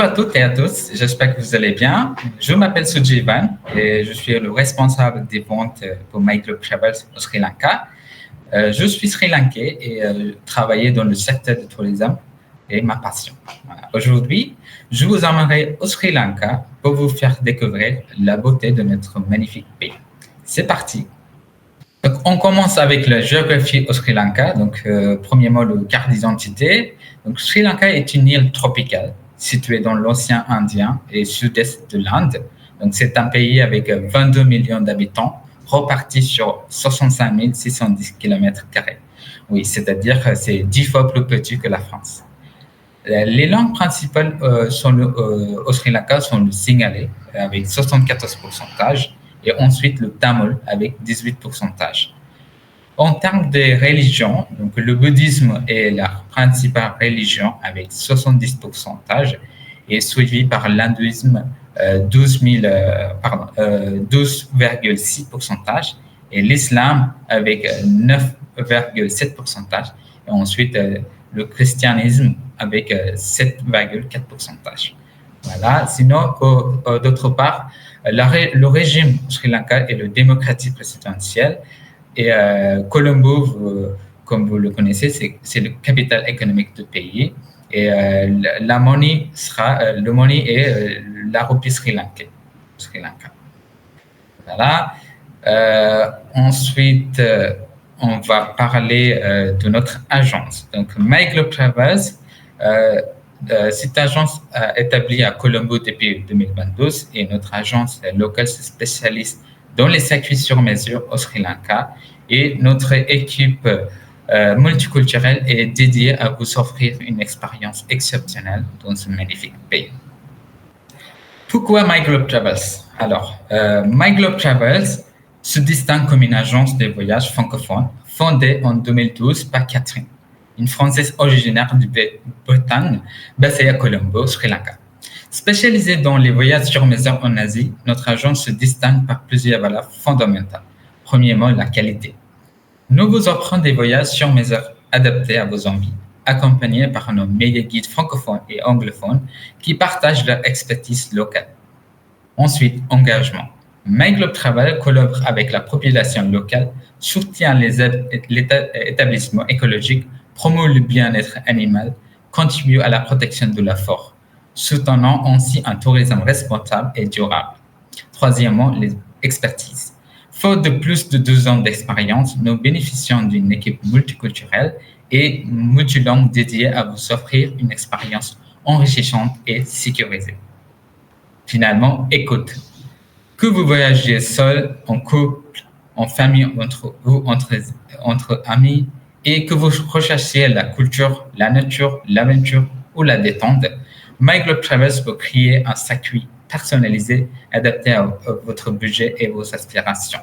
Bonjour à toutes et à tous, j'espère que vous allez bien. Je m'appelle Sujivan et je suis le responsable des ventes pour My Globe Travels au Sri Lanka. Je suis Sri Lankais et travaille dans le secteur du tourisme et ma passion. Voilà. Aujourd'hui, je vous emmènerai au Sri Lanka pour vous faire découvrir la beauté de notre magnifique pays. C'est parti. Donc, on commence avec la géographie au Sri Lanka. Donc, premièrement, le carte d'identité. Donc, Sri Lanka est une île tropicale située dans l'océan Indien et sud-est de l'Inde. Donc, c'est un pays avec 22 millions d'habitants repartis sur 65 610 km². Oui, c'est-à-dire que c'est 10 fois plus petit que la France. Les langues principales au Sri Lanka sont le Singalais avec 74%, et ensuite le Tamil avec 18%. En termes de religion, donc le bouddhisme est la principale religion avec 70%, et suivi par l'hindouisme 12,6%, et l'islam avec 9,7%, et ensuite le christianisme avec 7,4%. Voilà. Sinon, d'autre part, le régime Sri Lanka est le démocratie présidentielle, et Colombo, comme vous le connaissez, c'est le capital économique du pays. Et le monnaie est la roupie Sri Lanka. Voilà. Ensuite, on va parler de notre agence. Donc, My Globe Travels, cette agence établie à Colombo depuis 2022, et notre agence locale se spécialise dans les circuits sur mesure au Sri Lanka, et notre équipe multiculturelle est dédiée à vous offrir une expérience exceptionnelle dans ce magnifique pays. Pourquoi My Globe Travels? Alors, My Globe Travels se distingue comme une agence de voyage francophone fondée en 2012 par Catherine, une Française originaire de Bretagne, basée à Colombo, Sri Lanka. Spécialisée dans les voyages sur mesure en Asie, notre agence se distingue par plusieurs valeurs fondamentales. Premièrement, la qualité. Nous vous offrons des voyages sur mesure adaptés à vos envies, accompagnés par nos meilleurs guides francophones et anglophones qui partagent leur expertise locale. Ensuite, engagement. My Globe Travel collabore avec la population locale, soutient les établissements écologiques, promeut le bien-être animal, contribue à la protection de la forêt, soutenant ainsi un tourisme responsable et durable. Troisièmement, les expertises. Faute de plus de 2 ans d'expérience, nous bénéficions d'une équipe multiculturelle et multilingue dédiée à vous offrir une expérience enrichissante et sécurisée. Finalement, écoute. Que vous voyagez seul, en couple, en famille, entre amis, et que vous recherchiez la culture, la nature, l'aventure ou la détente, My Globe Travels peut créer un circuit personnalisé, adapté à votre budget et vos aspirations.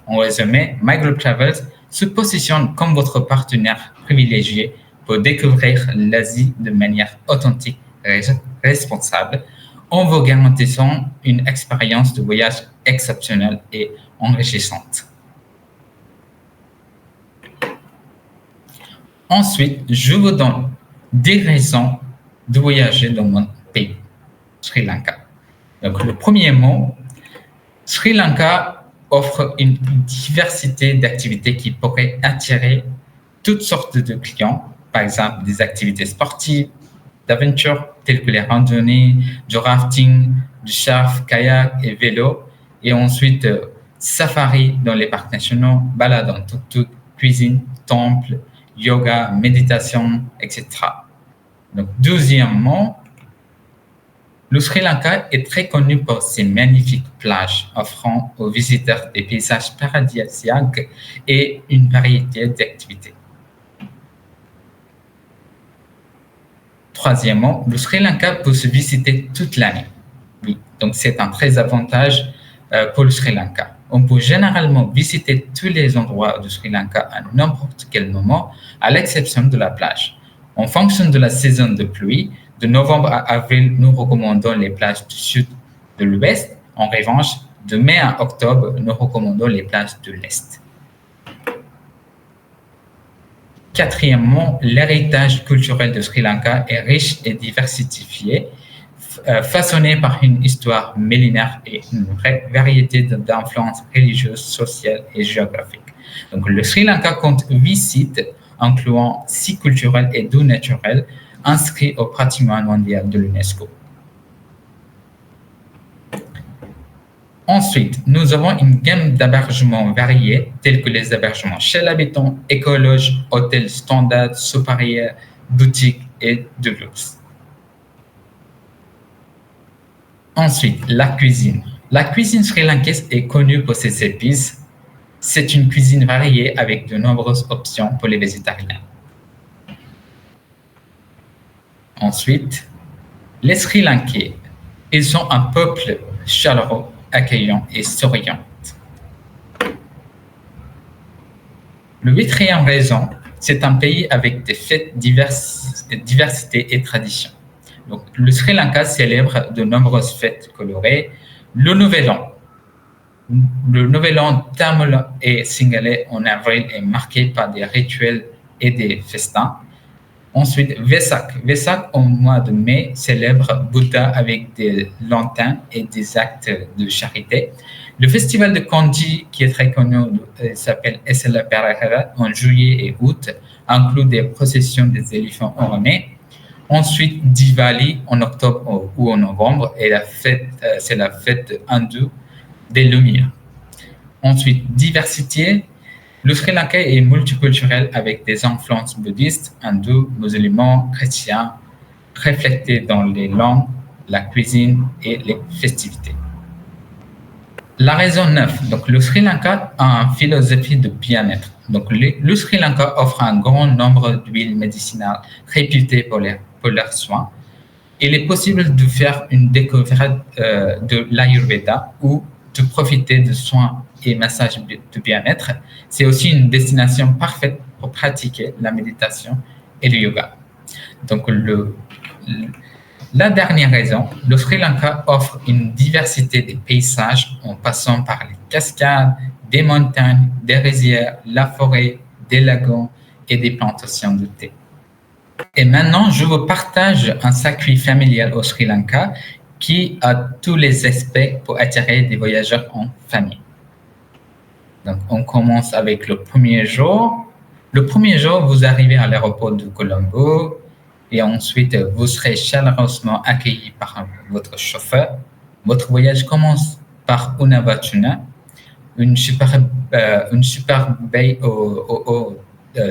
En résumé, My Globe Travels se positionne comme votre partenaire privilégié pour découvrir l'Asie de manière authentique et responsable, en vous garantissant une expérience de voyage exceptionnelle et enrichissante. Ensuite, je vous donne des raisons de voyager dans mon pays, Sri Lanka. Donc, le premier mot, Sri Lanka offre une diversité d'activités qui pourraient attirer toutes sortes de clients, par exemple des activités sportives, d'aventure telles que les randonnées, du rafting, du surf, kayak et vélo, et ensuite safari dans les parcs nationaux, balade en tuk-tuk, cuisine, temple, yoga, méditation, etc. Donc, deuxièmement, le Sri Lanka est très connu pour ses magnifiques plages, offrant aux visiteurs des paysages paradisiaques et une variété d'activités. Troisièmement, le Sri Lanka peut se visiter toute l'année. Oui, donc c'est un très avantage pour le Sri Lanka. On peut généralement visiter tous les endroits du Sri Lanka à n'importe quel moment, à l'exception de la plage. En fonction de la saison de pluie, de novembre à avril, nous recommandons les plages du sud de l'ouest. En revanche, de mai à octobre, nous recommandons les plages de l'est. Quatrièmement, l'héritage culturel de Sri Lanka est riche et diversifié, façonné par une histoire millénaire et une variété d'influences religieuses, sociales et géographiques. Donc, le Sri Lanka compte 8 sites, incluant 6 culturels et 2 naturels, inscrits au patrimoine mondial de l'UNESCO. Ensuite, nous avons une gamme d'hébergements variés, tels que les hébergements chez l'habitant, écologes, hôtels standards, supérieurs, boutiques et de luxe. Ensuite, la cuisine. La cuisine sri-lankaise est connue pour ses épices. C'est une cuisine variée avec de nombreuses options pour les végétariens. Ensuite, les Sri Lankais, ils sont un peuple chaleureux, accueillant et souriant. Le 8e raison, c'est un pays avec des fêtes, diversité et traditions. Donc, le Sri Lanka célèbre de nombreuses fêtes colorées. Le Nouvel An tamil et singalais en avril est marqué par des rituels et des festins. Ensuite, Vesak. Vesak, au mois de mai, célèbre Bouddha avec des lanternes et des actes de charité. Le festival de Kanji, qui est très connu, s'appelle Esela Perahara en juillet et août, inclut des processions des éléphants ornés. Ensuite, Diwali en octobre ou en novembre, et c'est la fête hindoue des Lumières. Ensuite, diversité. Le Sri Lanka est multiculturel avec des influences bouddhistes, hindoues, musulmans, chrétiens, reflétées dans les langues, la cuisine et les festivités. La raison 9. Donc, le Sri Lanka a une philosophie de bien-être. Donc, le Sri Lanka offre un grand nombre d'huiles médicinales réputées pour leurs soins. Il est possible de faire une découverte de l'Ayurveda ou de profiter de soins et massages de bien-être. C'est aussi une destination parfaite pour pratiquer la méditation et le yoga. Donc, la dernière raison, le Sri Lanka offre une diversité des paysages en passant par les cascades, des montagnes, des rizières, la forêt, des lagons et des plantations de thé. Et maintenant, je vous partage un circuit familial au Sri Lanka qui a tous les aspects pour attirer des voyageurs en famille. Donc, on commence avec le premier jour. Le premier jour, vous arrivez à l'aéroport de Colombo et ensuite, vous serez chaleureusement accueilli par votre chauffeur. Votre voyage commence par Unavatuna, une superbe baie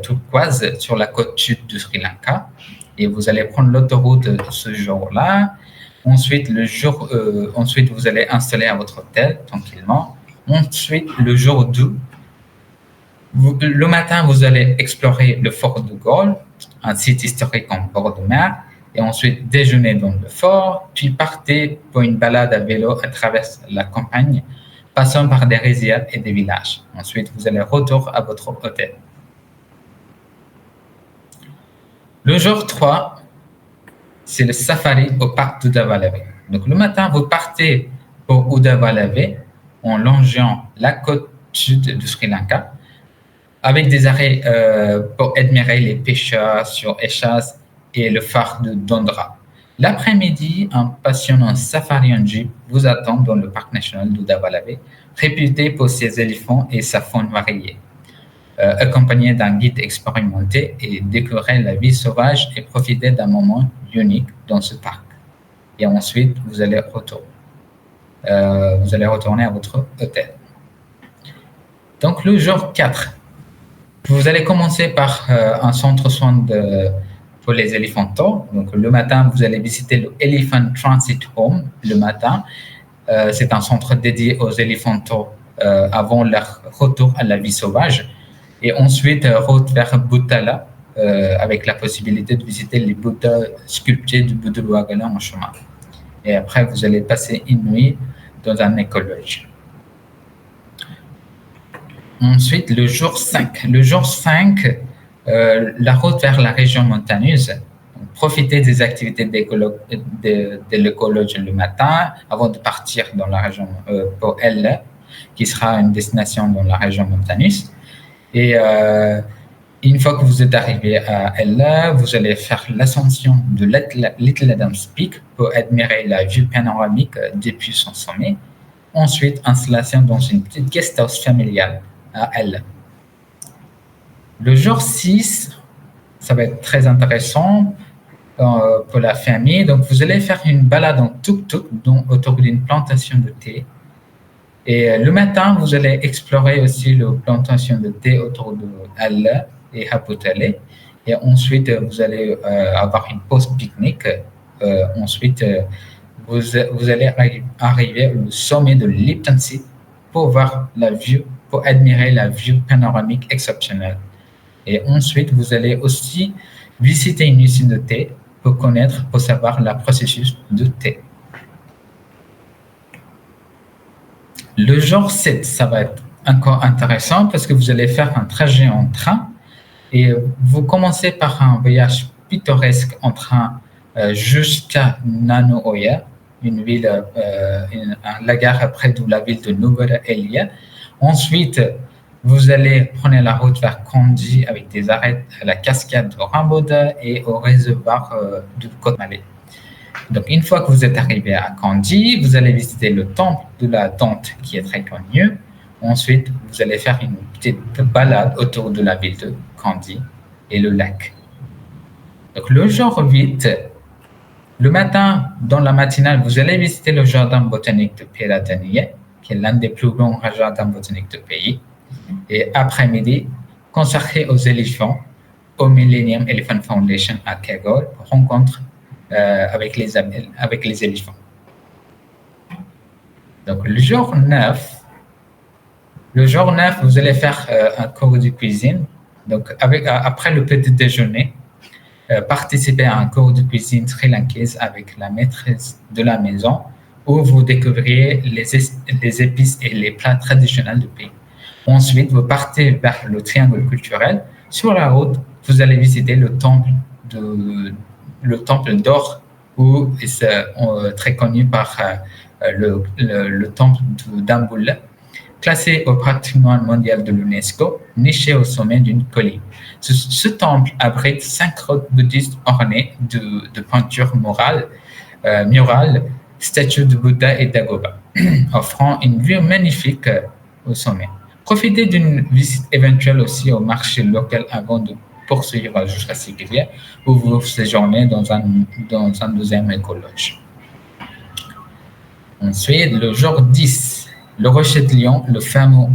turquoise sur la côte sud du Sri Lanka. Et vous allez prendre l'autoroute ce jour-là. Ensuite, vous allez installer à votre hôtel tranquillement. Ensuite, le jour 2, le matin, vous allez explorer le fort de Galle, un site historique en bord de mer, et ensuite déjeuner dans le fort, puis partez pour une balade à vélo à travers la campagne, passant par des rizières et des villages. Ensuite, vous allez retour à votre hôtel. Le jour 3, c'est le safari au parc d'Udavalave. Donc, le matin, vous partez pour Udavalave en longeant la côte sud du Sri Lanka, avec des arrêts pour admirer les pêcheurs sur Echas et le phare de Dondra. L'après-midi, un passionnant safari en jeep vous attend dans le parc national d'Udavalave, réputé pour ses éléphants et sa faune variée. Accompagné d'un guide expérimenté et découvrir la vie sauvage et profiter d'un moment unique dans ce parc. Et ensuite, vous allez retourner à votre hôtel. Donc, le jour 4, vous allez commencer par un centre soins pour les éléphantaux. Donc, le matin, vous allez visiter le Elephant Transit Home le matin. C'est un centre dédié aux éléphantaux avant leur retour à la vie sauvage. Et ensuite, route vers Butala, avec la possibilité de visiter les Bouddhas sculptés du Bouddha Wagala en chemin. Et après, vous allez passer une nuit dans un écologe. Ensuite, le jour 5. Le jour 5, la route vers la région montagneuse. Profitez des activités de l'écologe le matin avant de partir dans la région pour Elle, qui sera une destination dans la région montagneuse. Et Une fois que vous êtes arrivé à Ella, vous allez faire l'ascension de Little Adams Peak pour admirer la vue panoramique depuis son sommet. Ensuite, installation dans une petite guest house familiale à Ella. Le jour 6, ça va être très intéressant pour la famille. Donc, vous allez faire une balade en tuk-tuk autour d'une plantation de thé. Et le matin, vous allez explorer aussi la plantation de thé autour de Allah et Haputale. Et ensuite, vous allez avoir une pause pique-nique. Ensuite, vous allez arriver au sommet de Lipton Sea pour voir la vue, pour admirer la vue panoramique exceptionnelle. Et ensuite, vous allez aussi visiter une usine de thé pour savoir le processus de thé. Le jour 7, ça va être encore intéressant parce que vous allez faire un trajet en train et vous commencez par un voyage pittoresque en train jusqu'à Nanoya, une ville, la gare près de la ville de Nouvelle-Elia. Ensuite, vous allez prendre la route vers Kandy avec des arrêts à la cascade de Ramboda et au réservoir de Côte-Malais. Donc, une fois que vous êtes arrivé à Kandy, vous allez visiter le temple de la tente qui est très connu. Ensuite, vous allez faire une petite balade autour de la ville de Kandy et le lac. Donc, le jour 8, le matin, dans la matinale, vous allez visiter le jardin botanique de Peradeniye, qui est l'un des plus grands jardins botaniques du pays. Et après-midi, consacré aux éléphants, au Millennium Elephant Foundation à Kagol, rencontre avec les éléphants. Donc, le jour 9, vous allez faire un cours de cuisine. Donc, après le petit déjeuner, participer à un cours de cuisine sri-lankaise avec la maîtresse de la maison où vous découvrirez les épices et les plats traditionnels du pays. Ensuite, vous partez vers le triangle culturel. Sur la route, vous allez visiter le temple d'or, où c'est très connu par le temple d'Ambulla, classé au patrimoine mondial de l'UNESCO, niché au sommet d'une colline. Ce temple abrite 5 grottes bouddhistes ornées de peintures murales, statues de Bouddha et d'Agoba, offrant une vue magnifique au sommet. Profitez d'une visite éventuelle aussi au marché local avant de poursuivre jusqu'à Sigiriya, où vous séjournez dans un deuxième écologe. Ensuite, le jour 10, le Rocher de Lion, le fameux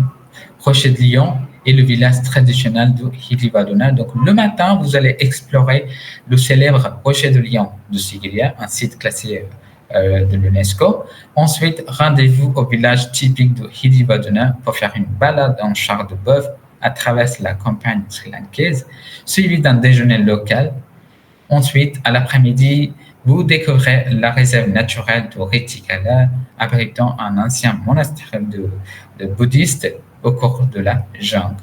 Rocher de Lion et le village traditionnel de Hidivadona. Donc, le matin, vous allez explorer le célèbre Rocher de Lion de Sigiriya, un site classé de l'UNESCO. Ensuite, rendez-vous au village typique de Hidivadona pour faire une balade en char de bœuf à travers la campagne sri-lankaise, suivi d'un déjeuner local. Ensuite, à l'après-midi, vous découvrez la réserve naturelle de Retikala, abritant un ancien monastère de bouddhistes au cœur de la jungle.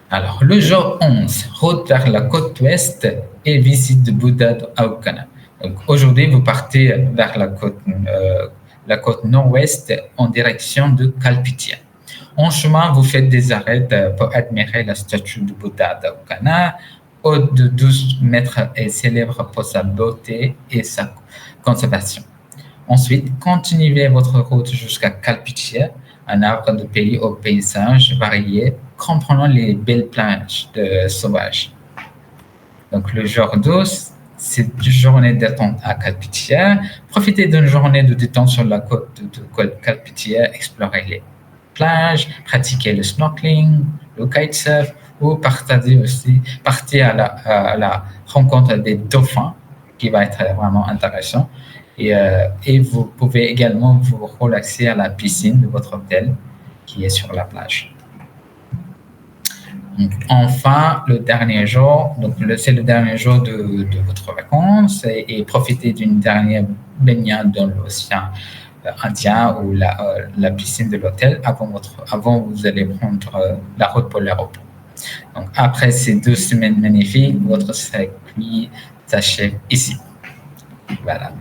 Alors, le jour 11, route vers la côte ouest et visite de Bouddha d'Aukana. Donc, aujourd'hui, vous partez vers la côte nord-ouest en direction de Kalpitia. En chemin, vous faites des arrêts pour admirer la statue de Bouddha d'Aukana, haute de 12 mètres et célèbre pour sa beauté et sa conservation. Ensuite, continuez votre route jusqu'à Kalpitia, un arbre de pays aux paysages variés, comprenant les belles plages sauvages. Donc, le jour 12, c'est une journée d'attente à Kalpitia. Profitez d'une journée de détente sur la côte de Kalpitia, explorez les plages, pratiquez le snorkeling, le kitesurf, ou partez à la rencontre des dauphins, qui va être vraiment intéressant. Et vous pouvez également vous relaxer à la piscine de votre hôtel qui est sur la plage. Donc, enfin, le dernier jour, c'est le dernier jour de votre vacances et profitez d'une dernière baignade dans l'océan Indien ou la piscine de l'hôtel avant vous allez prendre la route pour l'aéroport. Donc, après ces 2 semaines magnifiques, votre circuit s'achève ici. Voilà.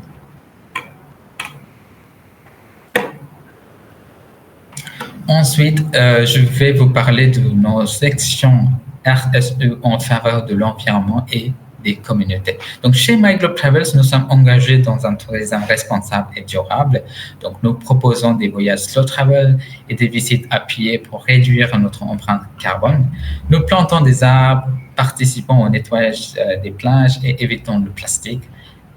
Ensuite, je vais vous parler de nos sections RSE en faveur de l'environnement et des communautés. Donc, chez My Globe Travels, nous sommes engagés dans un tourisme responsable et durable. Donc, nous proposons des voyages slow travel et des visites appuyées pour réduire notre empreinte carbone. Nous plantons des arbres, participons au nettoyage des plages et évitons le plastique.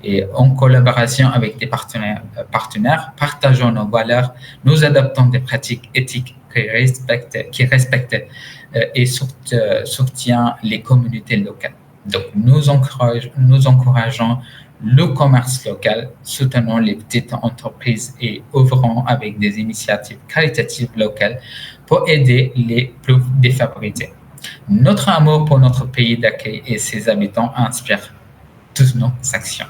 Et en collaboration avec des partenaires, partageons nos valeurs, nous adaptons des pratiques éthiques qui respectent et soutiennent les communautés locales. Donc, nous encourageons le commerce local, soutenons les petites entreprises et œuvrons avec des initiatives caritatives locales pour aider les plus défavorisés. Notre amour pour notre pays d'accueil et ses habitants inspire toutes nos actions.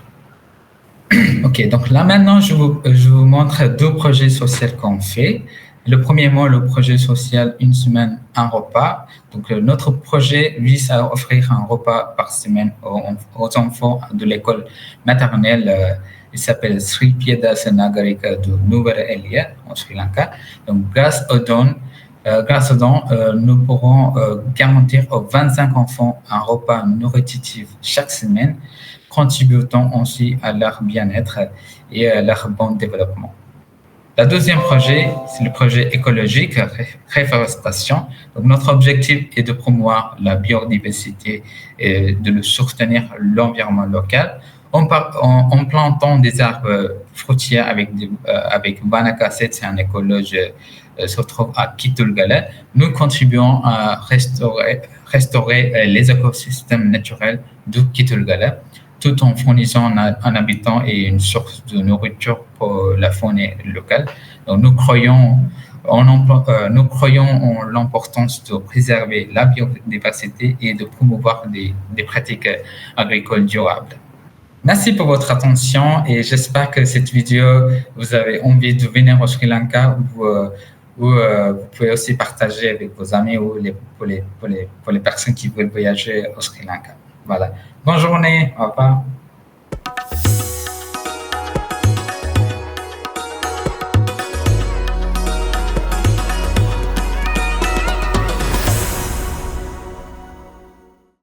Ok, donc là maintenant, je vous montre deux projets sociaux qu'on fait. Le premier mois, le projet social Une semaine, un repas. Donc, notre projet vise à offrir un repas par semaine aux enfants de l'école maternelle. Il s'appelle Sri Piedas Nagarika de Nouvelle-Élie, en Sri Lanka. Donc, grâce aux dons, nous pourrons garantir aux 25 enfants un repas nourritif chaque semaine, contribuant aussi à leur bien-être et à leur bon développement. Le deuxième projet, c'est le projet écologique, réforestation. Donc, notre objectif est de promouvoir la biodiversité et de soutenir l'environnement local en plantant des arbres fruitiers avec Vanaka Seth, c'est un écologue se trouve à Kitulgala. Nous contribuons à restaurer les écosystèmes naturels de Kitulgala, tout en fournissant un habitant et une source de nourriture pour la faune locale. Donc, nous croyons en l'importance de préserver la biodiversité et de promouvoir des pratiques agricoles durables. Merci pour votre attention et j'espère que cette vidéo, vous avez envie de venir au Sri Lanka ou vous pouvez aussi partager avec vos amis ou pour les personnes qui veulent voyager au Sri Lanka. Voilà. Bonne journée. Au revoir.